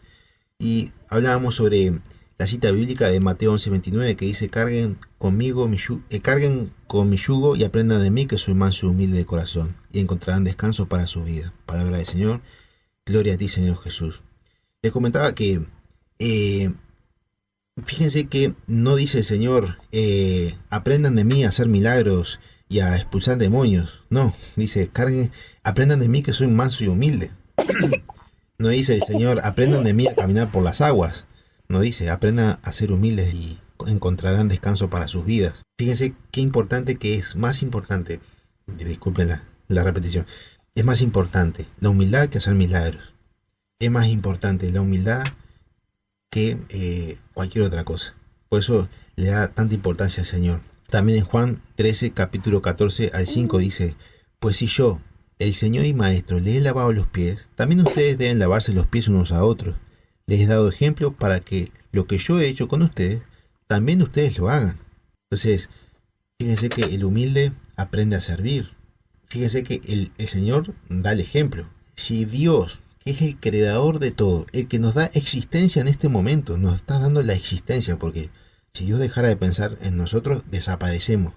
y hablábamos sobre la cita bíblica de Mateo 11:29, que dice, carguen con mi yugo y aprendan de mí, que soy manso y humilde de corazón, y encontrarán descanso para su vida. Palabra del Señor, gloria a ti, Señor Jesús. Les comentaba que fíjense que no dice el Señor, aprendan de mí a hacer milagros y a expulsar demonios. No, dice, aprendan de mí que soy manso y humilde. No dice el Señor, aprendan de mí a caminar por las aguas. No dice, aprendan a ser humildes y encontrarán descanso para sus vidas. Fíjense qué importante que es, más importante, disculpen la repetición, es más importante la humildad que hacer milagros. Es más importante la humildad que cualquier otra cosa. Por eso le da tanta importancia al Señor. También en Juan 13, capítulo 14 al 5 dice, pues si yo, el Señor y Maestro, les he lavado los pies, también ustedes deben lavarse los pies unos a otros. Les he dado ejemplo para que lo que yo he hecho con ustedes, también ustedes lo hagan. Entonces, fíjense que el humilde aprende a servir. Fíjense que el Señor da el ejemplo. Si Dios, que es el creador de todo, el que nos da existencia en este momento, nos está dando la existencia, porque si Dios dejara de pensar en nosotros, desaparecemos.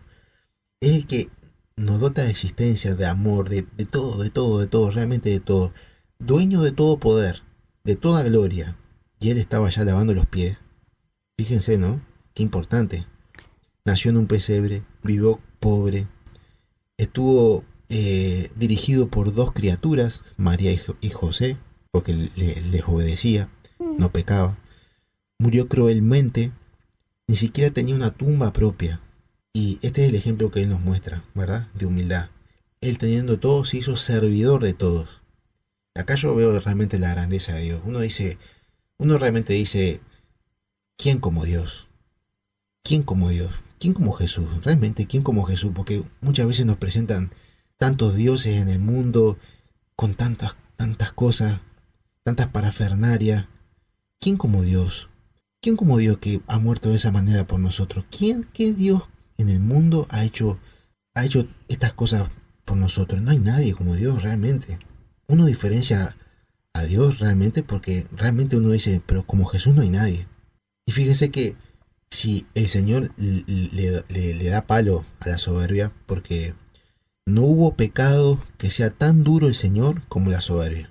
Es el que nos dota de existencia, de amor, de todo, realmente de todo. Dueño de todo poder, de toda gloria. Y Él estaba ya lavando los pies. Fíjense, ¿no? Qué importante. Nació en un pesebre, vivió pobre, estuvo dirigido por 2 criaturas, María y José, porque les obedecía, no pecaba. Murió cruelmente, ni siquiera tenía una tumba propia. Y este es el ejemplo que Él nos muestra, ¿verdad? De humildad. Él teniendo todo se hizo servidor de todos. Acá yo veo realmente la grandeza de Dios. Uno realmente dice, ¿quién como Dios? ¿Quién como Dios? ¿Quién como Jesús? Realmente, ¿quién como Jesús? Porque muchas veces nos presentan tantos dioses en el mundo, con tantas cosas, tantas parafernarias. ¿Quién como Dios? ¿Quién como Dios que ha muerto de esa manera por nosotros? ¿Qué Dios en el mundo ha hecho estas cosas por nosotros? No hay nadie como Dios realmente. Uno diferencia a Dios realmente porque realmente uno dice, pero como Jesús no hay nadie. Y fíjense que si el Señor le da palo a la soberbia, porque no hubo pecado que sea tan duro el Señor como la soberbia.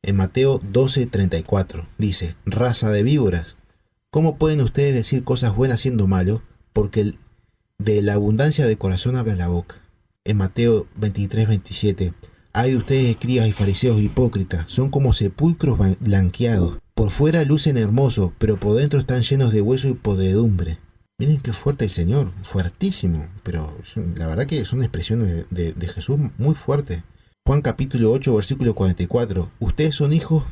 En Mateo 12:34 dice, raza de víboras, ¿cómo pueden ustedes decir cosas buenas siendo malos? Porque de la abundancia del corazón habla la boca. En Mateo 23:27, ay de ustedes escribas y fariseos hipócritas, son como sepulcros blanqueados. Por fuera lucen hermosos, pero por dentro están llenos de hueso y podredumbre. Miren qué fuerte el Señor, fuertísimo, pero la verdad que son expresiones de Jesús muy fuertes. Juan capítulo 8, versículo 44, ustedes son hijos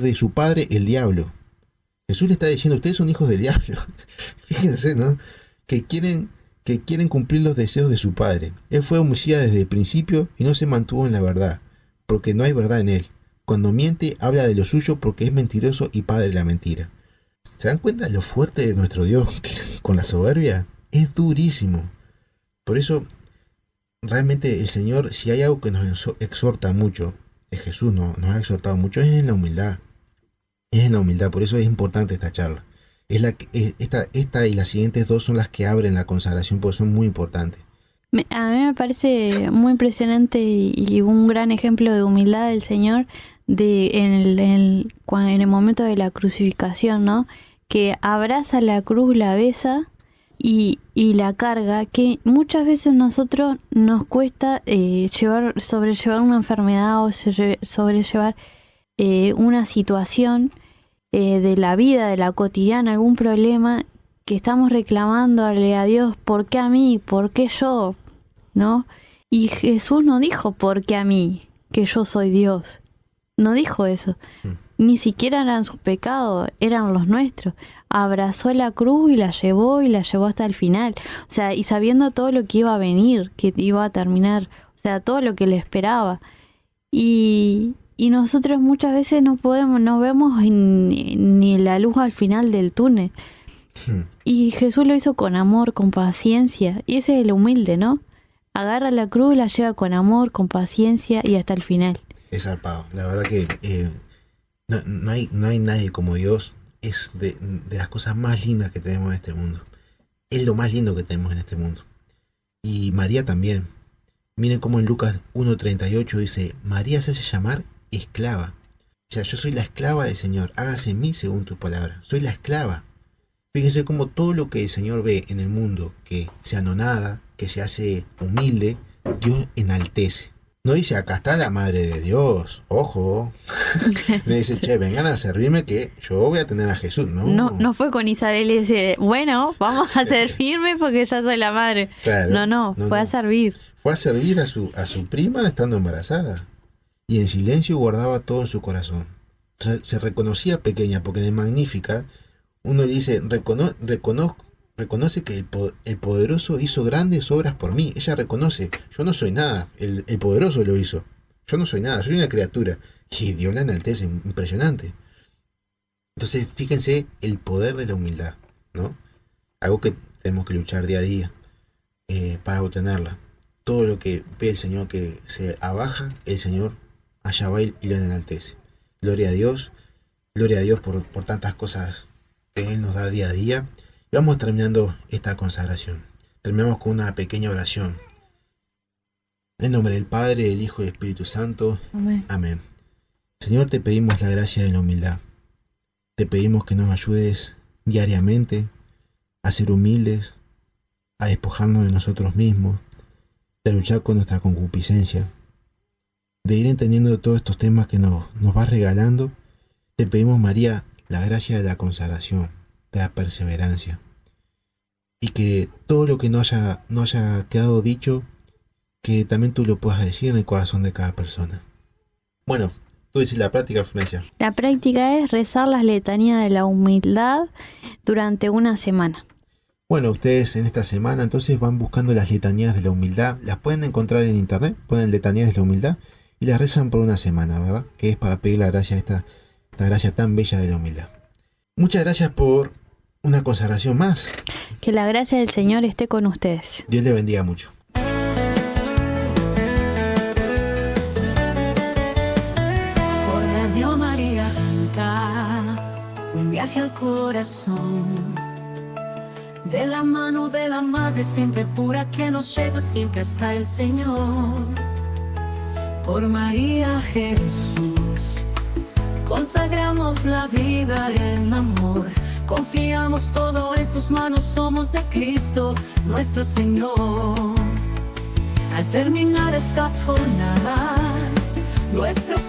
de su padre el diablo. Jesús le está diciendo, ustedes son hijos del diablo. Fíjense, ¿no? Que quieren cumplir los deseos de su padre. Él fue homicida desde el principio y no se mantuvo en la verdad, porque no hay verdad en él. Cuando miente, habla de lo suyo porque es mentiroso y padre de la mentira. ¿Se dan cuenta de lo fuerte de nuestro Dios con la soberbia? Es durísimo. Por eso, realmente el Señor, si hay algo que nos exhorta mucho, Jesús nos ha exhortado mucho, es en la humildad. Es en la humildad, por eso es importante esta charla. Esta y las siguientes dos son las que abren la consagración, porque son muy importantes. A mí me parece muy impresionante y un gran ejemplo de humildad del Señor en el momento de la crucificación, ¿no? Que abraza la cruz, la besa y la carga, que muchas veces nosotros nos cuesta sobrellevar una enfermedad o sobrellevar una situación de la vida, de la cotidiana, algún problema que estamos reclamándole a Dios, ¿por qué a mí? ¿Por qué yo? ¿No? Y Jesús no dijo, ¿por qué a mí? Que yo soy Dios. No dijo eso. Ni siquiera eran sus pecados, eran los nuestros. Abrazó la cruz y la llevó hasta el final. O sea, y sabiendo todo lo que iba a venir, que iba a terminar, o sea, todo lo que le esperaba. Y nosotros muchas veces no vemos ni la luz al final del túnel. Y Jesús lo hizo con amor, con paciencia. Y ese es el humilde, ¿no? Agarra la cruz, la lleva con amor, con paciencia y hasta el final. Es zarpado. La verdad que no hay nadie como Dios. Es de las cosas más lindas que tenemos en este mundo. Es lo más lindo que tenemos en este mundo. Y María también. Miren cómo en Lucas 1:38 dice, María se hace llamar esclava. O sea, yo soy la esclava del Señor. Hágase en mí según tu palabra. Soy la esclava. Fíjense cómo todo lo que el Señor ve en el mundo, que se anonada, que se hace humilde, Dios enaltece. No dice, acá está la madre de Dios, ojo. Le dice, che, vengan a servirme que yo voy a tener a Jesús. No fue con Isabel y decir, bueno, vamos a servirme porque ya soy la madre. Claro, fue a servir. Fue a servir a su prima estando embarazada. Y en silencio guardaba todo en su corazón. Se reconocía pequeña, porque de Magnífica uno le dice, reconoce que el poderoso hizo grandes obras por mí. Ella reconoce, yo no soy nada, el poderoso lo hizo. Yo no soy nada, soy una criatura. Y Dios la enaltece, impresionante. Entonces, fíjense el poder de la humildad, ¿no? Algo que tenemos que luchar día a día para obtenerla. Todo lo que ve el Señor que se abaja, el Señor allá va y lo enaltece. Gloria a Dios por tantas cosas que Él nos da día a día. Y vamos terminando esta consagración. Terminamos con una pequeña oración. En nombre del Padre, del Hijo y del Espíritu Santo. Amén. Amén. Señor, te pedimos la gracia de la humildad. Te pedimos que nos ayudes diariamente a ser humildes, a despojarnos de nosotros mismos, de luchar con nuestra concupiscencia, de ir entendiendo todos estos temas que nos vas regalando. Te pedimos, María, la gracia de la consagración, de la perseverancia. y que todo lo que no haya quedado dicho, que también tú lo puedas decir en el corazón de cada persona. Bueno, tú dices la práctica, Florencia. La práctica es rezar las letanías de la humildad durante una semana. Bueno, ustedes en esta semana entonces van buscando las letanías de la humildad. Las pueden encontrar en internet, ponen letanías de la humildad y las rezan por una semana, ¿verdad? Que es para pedir la gracia, esta gracia tan bella de la humildad. Muchas gracias por una consagración más. Que la gracia del Señor esté con ustedes. Dios le bendiga mucho. Por Radio María Junta, un viaje al corazón. De la mano de la Madre siempre pura que nos lleva siempre hasta el Señor. Por María Jesús, consagramos la vida en amor. Confiamos todo en sus manos, somos de Cristo, nuestro Señor. Al terminar estas jornadas, nuestros